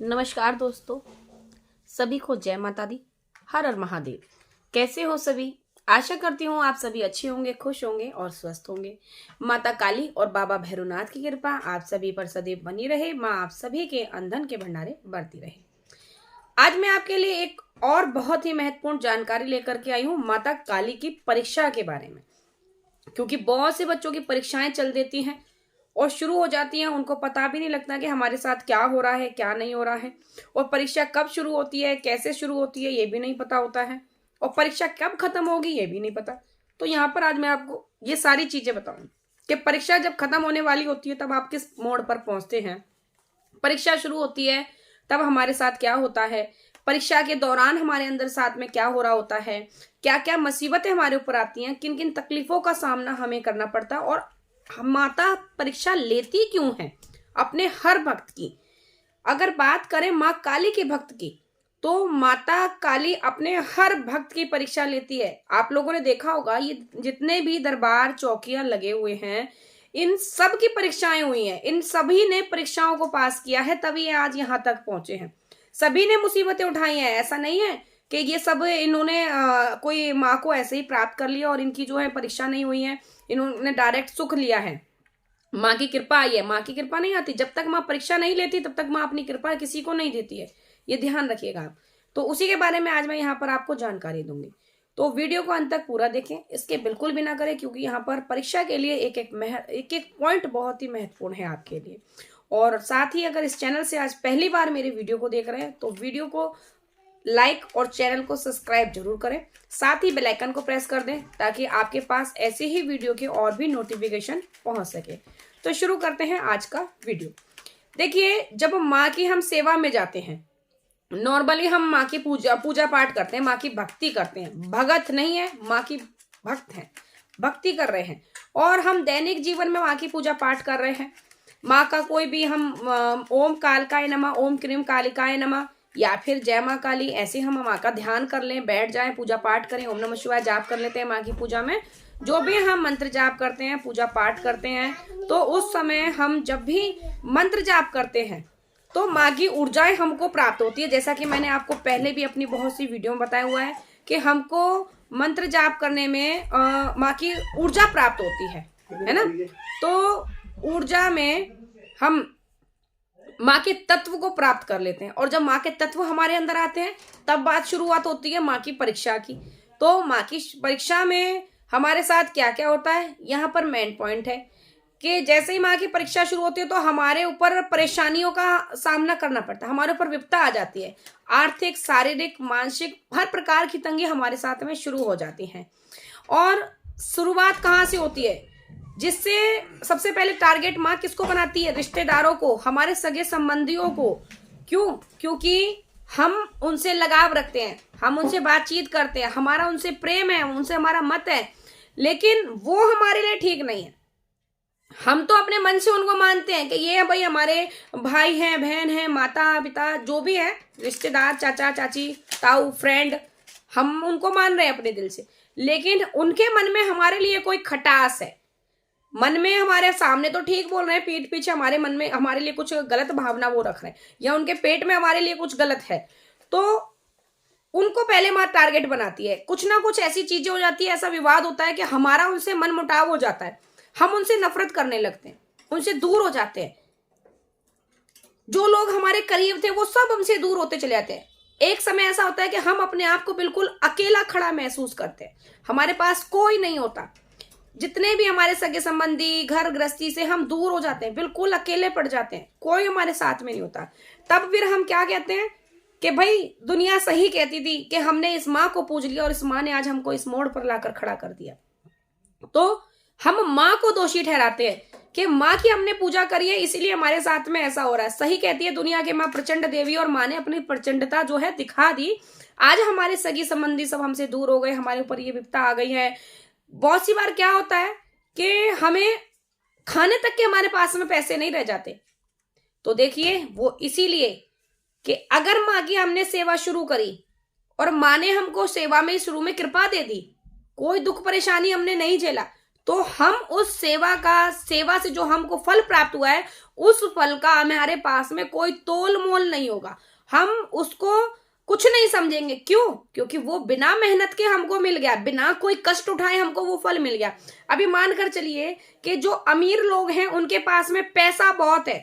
नमस्कार दोस्तों, सभी को जय माता दी। हर हर महादेव। कैसे हो सभी? आशा करती हूँ आप सभी अच्छे होंगे, खुश होंगे और स्वस्थ होंगे। माता काली और बाबा भैरवनाथ की कृपा आप सभी पर सदैव बनी रहे। माँ आप सभी के अंधन के भंडारे बरती रहे। आज मैं आपके लिए एक और बहुत ही महत्वपूर्ण जानकारी लेकर के आई हूँ माता काली की परीक्षा के बारे में, क्योंकि बहुत से बच्चों की परीक्षाएं चल देती हैं और शुरू हो जाती हैं। उनको पता भी नहीं लगता कि हमारे साथ क्या हो रहा है, क्या नहीं हो रहा है। और परीक्षा कब शुरू होती है, कैसे शुरू होती है, ये भी नहीं पता होता है। और परीक्षा कब खत्म होगी ये भी नहीं पता। तो यहाँ पर आज मैं आपको ये सारी चीजें बताऊं कि परीक्षा जब खत्म होने वाली होती है तब आप किस मोड़ पर पहुंचते हैं, परीक्षा शुरू होती है तब हमारे साथ क्या होता है, परीक्षा के दौरान हमारे अंदर साथ में क्या हो रहा होता है, क्या क्या मुसीबतें हमारे ऊपर आती हैं, किन किन तकलीफों का सामना हमें करना पड़ता है, और माता परीक्षा लेती क्यों है अपने हर भक्त की। अगर बात करें माँ काली के भक्त की, तो माता काली अपने हर भक्त की परीक्षा लेती है। आप लोगों ने देखा होगा ये जितने भी दरबार चौकियां लगे हुए हैं, इन सब की परीक्षाएं हुई हैं। इन सभी ने परीक्षाओं को पास किया है, तभी ये आज यहाँ तक पहुंचे हैं। सभी ने मुसीबतें उठाई हैं। ऐसा नहीं है कि ये सब इन्होंने कोई माँ को ऐसे ही प्राप्त कर लिया और इनकी जो है परीक्षा नहीं हुई है, इन्होंने डायरेक्ट सुख लिया है। माँ की कृपा आई है। माँ की कृपा नहीं आती जब तक माँ परीक्षा नहीं लेती, तब तक माँ अपनी कृपा किसी को नहीं देती है। ये ध्यान रखिएगा आप। तो उसी के बारे में आज मैं यहाँ पर आपको जानकारी दूंगी, तो वीडियो को अंत तक पूरा देखें, इसके बिल्कुल भी ना करें, क्योंकि यहाँ पर परीक्षा के लिए एक एक पॉइंट बहुत ही महत्वपूर्ण है आपके लिए। और साथ ही अगर इस चैनल से आज पहली बार मेरे वीडियो को देख रहे हैं तो वीडियो को लाइक और चैनल को सब्सक्राइब जरूर करें। साथ ही बेल आइकन को प्रेस कर दें ताकि आपके पास ऐसे ही वीडियो के और भी नोटिफिकेशन पहुंच सके। तो शुरू करते हैं आज का वीडियो। देखिए, जब माँ की हम सेवा में जाते हैं, नॉर्मली हम माँ की पूजा पाठ करते हैं, माँ की भक्ति करते हैं। भगत नहीं है, माँ की भक्त हैं, भक्ति कर रहे हैं। और हम दैनिक जीवन में माँ की पूजा पाठ कर रहे हैं। माँ का कोई भी हम ओम कालकाय नमः, ओम क्रीम कालिकाय नमः, या फिर जय माँ काली, ऐसे हम माँ का ध्यान कर लें, बैठ जाएं, पूजा पाठ करें, ओम नमः शिवाय जाप कर लेते हैं। माँ की पूजा में जो भी हम मंत्र जाप करते हैं, पूजा पाठ करते हैं, तो उस समय हम जब भी मंत्र जाप करते हैं तो माँ की ऊर्जाएं हमको प्राप्त होती है। जैसा कि मैंने आपको पहले भी अपनी बहुत सी वीडियो में बताया हुआ है कि हमको मंत्र जाप करने में माँ की ऊर्जा प्राप्त होती है ना। तो ऊर्जा में हम माँ के तत्व को प्राप्त कर लेते हैं, और जब माँ के तत्व हमारे अंदर आते हैं तब बात शुरुआत होती है माँ की परीक्षा की। तो माँ की परीक्षा में हमारे साथ क्या क्या होता है, यहाँ पर मेन पॉइंट है कि जैसे ही माँ की परीक्षा शुरू होती है तो हमारे ऊपर परेशानियों का सामना करना पड़ता है, हमारे ऊपर विपदा आ जाती है। आर्थिक, शारीरिक, मानसिक हर प्रकार की तंगी हमारे साथ में शुरू हो जाती है। और शुरुआत कहाँ से होती है, जिससे सबसे पहले टारगेट माँ किसको बनाती है, रिश्तेदारों को, हमारे सगे संबंधियों को। क्यों? क्योंकि हम उनसे लगाव रखते हैं, हम उनसे बातचीत करते हैं, हमारा उनसे प्रेम है, उनसे हमारा मत है, लेकिन वो हमारे लिए ठीक नहीं है। हम तो अपने मन से उनको मानते हैं कि ये भाई हमारे भाई हैं, बहन हैं, माता पिता जो भी है, रिश्तेदार, चाचा चाची, ताऊ, फ्रेंड, हम उनको मान रहे हैं अपने दिल से, लेकिन उनके मन में हमारे लिए कोई खटास है। मन में हमारे सामने तो ठीक बोल रहे हैं, पीठ पीछे हमारे मन में हमारे लिए कुछ गलत भावना वो रख रहे हैं, या उनके पेट में हमारे लिए कुछ गलत है। तो उनको पहले माँ टारगेट बनाती है। कुछ ना कुछ ऐसी चीजें हो जाती है, ऐसा विवाद होता है कि हमारा उनसे मन मुटाव हो जाता है, हम उनसे नफरत करने लगते हैं, उनसे दूर हो जाते हैं। जो लोग हमारे करीब थे वो सब हमसे दूर होते चले जाते हैं। एक समय ऐसा होता है कि हम अपने आप को बिल्कुल अकेला खड़ा महसूस करते हैं, हमारे पास कोई नहीं होता। जितने भी हमारे सगे संबंधी, घर गृहस्थी से हम दूर हो जाते हैं, बिल्कुल अकेले पड़ जाते हैं, कोई हमारे साथ में नहीं होता। तब फिर हम क्या कहते हैं कि भाई दुनिया सही कहती थी कि हमने इस माँ को पूज लिया और इस माँ ने आज हमको इस मोड़ पर लाकर खड़ा कर दिया। तो हम माँ को दोषी ठहराते हैं कि माँ की हमने पूजा करी है इसीलिए हमारे साथ में ऐसा हो रहा है। सही कहती है दुनिया के माँ प्रचंड देवी, और माँ ने अपनी प्रचंडता जो है दिखा दी। आज हमारे सगी संबंधी सब हमसे दूर हो गए, हमारे ऊपर ये विपदा आ गई है। बहुत सी बार क्या होता है कि हमें खाने तक के हमारे पास में पैसे नहीं रह जाते। तो देखिए, वो इसीलिए कि अगर माँ की हमने सेवा शुरू करी और माँ ने हमको सेवा में शुरू में कृपा दे दी, कोई दुख परेशानी हमने नहीं झेला, तो हम उस सेवा से जो हमको फल प्राप्त हुआ है, उस फल का हमारे पास में कोई तोल मोल नहीं होगा। हम उसको कुछ नहीं समझेंगे। क्यों? क्योंकि वो बिना मेहनत के हमको मिल गया, बिना कोई कष्ट उठाए हमको वो फल मिल गया। अभी मान कर चलिए कि जो अमीर लोग हैं उनके पास में पैसा बहुत है,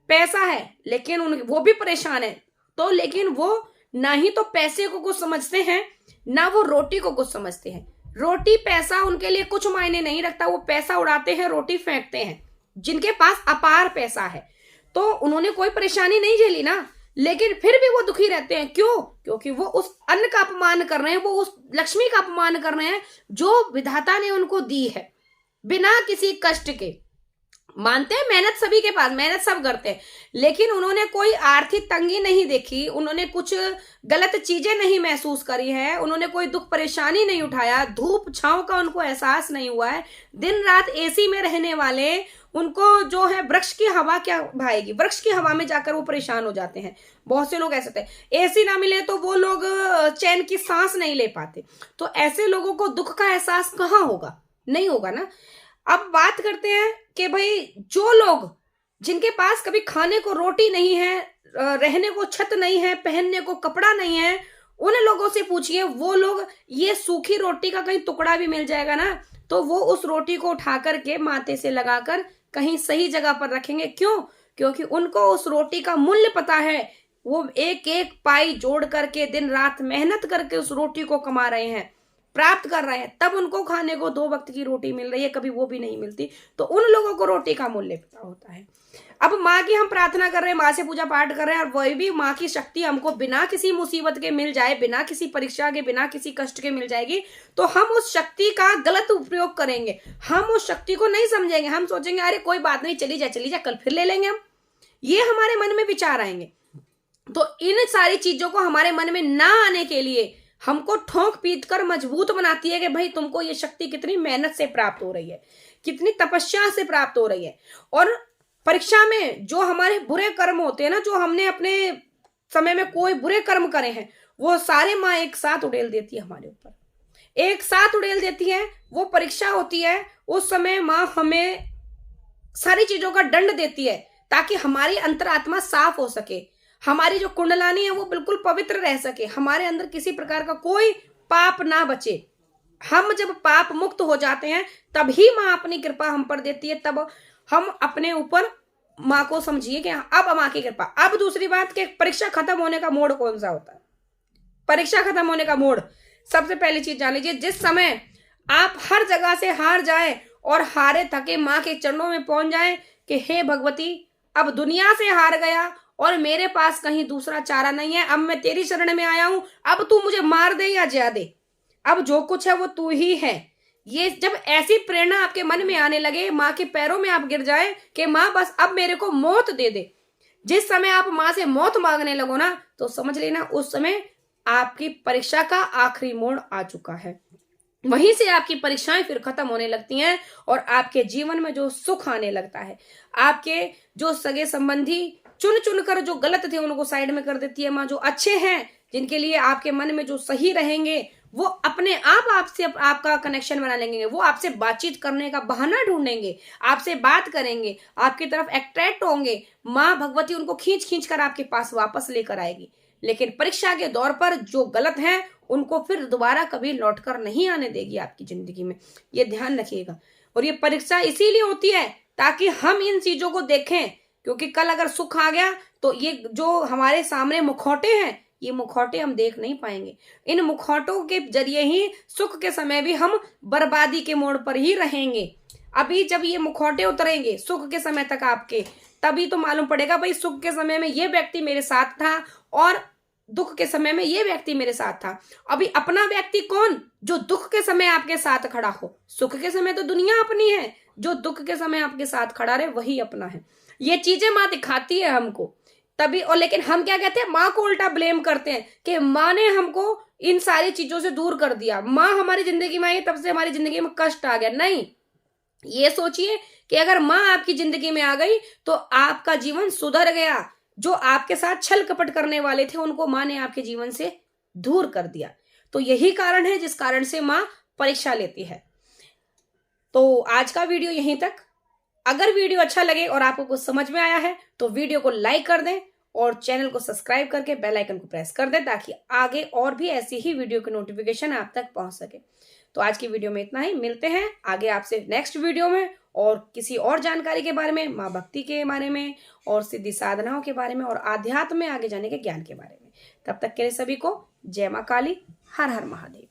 पैसा है, लेकिन वो भी परेशान है। तो लेकिन वो ना ही तो पैसे को कुछ समझते हैं, ना वो रोटी को कुछ समझते हैं। रोटी पैसा उनके लिए कुछ मायने नहीं रखता, वो पैसा उड़ाते हैं, रोटी फेंकते हैं। जिनके पास अपार पैसा है तो उन्होंने कोई परेशानी नहीं झेली ना, लेकिन फिर भी वो दुखी रहते हैं। क्यों? क्योंकि वो उस अन्न का अपमान कर रहे हैं, वो उस लक्ष्मी का अपमान कर रहे हैं जो विधाता ने उनको दी है, बिना किसी कष्ट के। मानते हैं मेहनत सभी के पास, मेहनत सब करते हैं, लेकिन उन्होंने कोई आर्थिक तंगी नहीं देखी, उन्होंने कुछ गलत चीजें नहीं महसूस करी है, उन्होंने कोई दुख परेशानी नहीं उठाया, धूप छांव का उनको एहसास नहीं हुआ है। दिन रात एसी में रहने वाले उनको जो है वृक्ष की हवा क्या भाएगी, वृक्ष की हवा में जाकर वो परेशान हो जाते हैं। बहुत से लोग ऐसे थे, एसी ना मिले तो वो लोग चैन की सांस नहीं ले पाते। तो ऐसे लोगों को दुख का एहसास कहाँ होगा? नहीं होगा ना। अब बात करते हैं कि भाई जो लोग जिनके पास कभी खाने को रोटी नहीं है, रहने को छत नहीं है, पहनने को कपड़ा नहीं है, उन लोगों से पूछिए, वो लोग ये सूखी रोटी का कहीं टुकड़ा भी मिल जाएगा ना तो वो उस रोटी को उठा करके माथे से लगाकर कहीं सही जगह पर रखेंगे। क्यों? क्योंकि उनको उस रोटी का मूल्य पता है। वो एक एक पाई जोड़ करके दिन रात मेहनत करके उस रोटी को कमा रहे हैं, प्राप्त कर रहे हैं, तब उनको खाने को 2 वक्त की रोटी मिल रही है, कभी वो भी नहीं मिलती। तो उन लोगों को रोटी का मूल्य पता होता है। अब माँ की हम प्रार्थना कर रहे हैं, माँ से पूजा पाठ कर रहे हैं, और वही भी माँ की शक्ति हमको बिना किसी मुसीबत के मिल जाए, बिना किसी परीक्षा के, बिना किसी कष्ट के मिल जाएगी, तो हम उस शक्ति का गलत उपयोग करेंगे। हम उस शक्ति को नहीं समझेंगे, हम सोचेंगे अरे कोई बात नहीं, चली जा कल फिर ले लेंगे हम। ये हमारे मन में विचार आएंगे। तो इन सारी चीजों को हमारे मन में ना आने के लिए हमको ठोंक पीट कर मजबूत बनाती है कि भाई तुमको ये शक्ति कितनी मेहनत से प्राप्त हो रही है, कितनी तपस्या से प्राप्त हो रही है। और परीक्षा में जो हमारे बुरे कर्म होते हैं ना, जो हमने अपने समय में कोई बुरे कर्म करे हैं, वो सारे माँ एक साथ उड़ेल देती है हमारे ऊपर, एक साथ उड़ेल देती है। वो परीक्षा होती है, उस समय माँ हमें सारी चीजों का दंड देती है ताकि हमारी अंतरात्मा साफ हो सके, हमारी जो कुंडलानी है वो बिल्कुल पवित्र रह सके, हमारे अंदर किसी प्रकार का कोई पाप ना बचे। हम जब पाप मुक्त हो जाते हैं तभी माँ अपनी कृपा हम पर देती है, तब हम अपने ऊपर माँ को समझिए कि अब माँ की कृपा। अब दूसरी बात कि परीक्षा खत्म होने का मोड कौन सा होता है? परीक्षा खत्म होने का मोड, सबसे पहली चीज जान लीजिए, जिस समय आप हर जगह से हार जाए और हारे थके माँ के चरणों में पहुंच जाए कि हे भगवती, अब दुनिया से हार गया और मेरे पास कहीं दूसरा चारा नहीं है, अब मैं तेरी शरण में आया हूं, अब तू मुझे मार दे या जिया दे, अब जो कुछ है वो तू ही है। ये जब ऐसी प्रेरणा आपके मन में आने लगे, माँ के पैरों में आप गिर जाए कि माँ बस अब मेरे को मौत दे दे, जिस समय आप माँ से मौत मांगने लगो ना, तो समझ लेना उस समय आपकी परीक्षा का आखिरी मोड़ आ चुका है। वहीं से आपकी परीक्षाएं फिर खत्म होने लगती हैं और आपके जीवन में जो सुख आने लगता है, आपके जो सगे संबंधी चुन चुन कर जो गलत थे उनको साइड में कर देती है माँ, जो अच्छे हैं, जिनके लिए आपके मन में जो सही रहेंगे, वो अपने आप आपसे आपका कनेक्शन बना लेंगे, वो आपसे बातचीत करने का बहाना ढूंढेंगे, आपसे बात करेंगे, आपकी तरफ अट्रैक्ट होंगे। माँ भगवती उनको खींच खींच कर आपके पास वापस लेकर आएगी। लेकिन परीक्षा के दौर पर जो गलत है उनको फिर दोबारा कभी लौटकर नहीं आने देगी आपकी जिंदगी में, ये ध्यान रखिएगा। और ये परीक्षा इसीलिए होती है ताकि हम इन चीजों को देखें, क्योंकि कल अगर सुख आ गया तो ये जो हमारे सामने मुखौटे हैं, ये मुखौटे हम देख नहीं पाएंगे। इन मुखौटों के जरिए ही सुख के समय भी हम बर्बादी के मोड़ पर ही रहेंगे। अभी जब ये मुखौटे उतरेंगे सुख के समय तक आपके, तभी तो मालूम पड़ेगा भाई सुख के समय में ये व्यक्ति मेरे साथ था और दुख के समय में ये व्यक्ति मेरे साथ था। अभी अपना व्यक्ति कौन? जो दुख के समय आपके साथ खड़ा हो। सुख के समय तो दुनिया अपनी है, जो दुख के समय आपके साथ खड़ा रहे वही अपना है। ये चीजें माँ दिखाती है हमको तभी। और लेकिन हम क्या कहते हैं, माँ को उल्टा ब्लेम करते हैं कि माँ ने हमको इन सारी चीजों से दूर कर दिया, माँ हमारी जिंदगी में आई तब से हमारी जिंदगी में कष्ट आ गया। नहीं, ये सोचिए कि अगर माँ आपकी जिंदगी में आ गई तो आपका जीवन सुधर गया। जो आपके साथ छल कपट करने वाले थे उनको माँ ने आपके जीवन से दूर कर दिया। तो यही कारण है जिस कारण से माँ परीक्षा लेती है। तो आज का वीडियो यहीं तक। अगर वीडियो अच्छा लगे और आपको कुछ समझ में आया है तो वीडियो को लाइक कर दें और चैनल को सब्सक्राइब करके बेल आइकन को प्रेस कर दें ताकि आगे और भी ऐसी ही वीडियो की नोटिफिकेशन आप तक पहुंच सके। तो आज की वीडियो में इतना ही, मिलते हैं आगे आपसे नेक्स्ट वीडियो में और किसी और जानकारी के बारे में, माँ भक्ति के बारे में और सिद्धि साधनाओं के बारे में और आध्यात्म में आगे जाने के ज्ञान के बारे में। तब तक के लिए सभी को जय माँ काली, हर हर महादेव।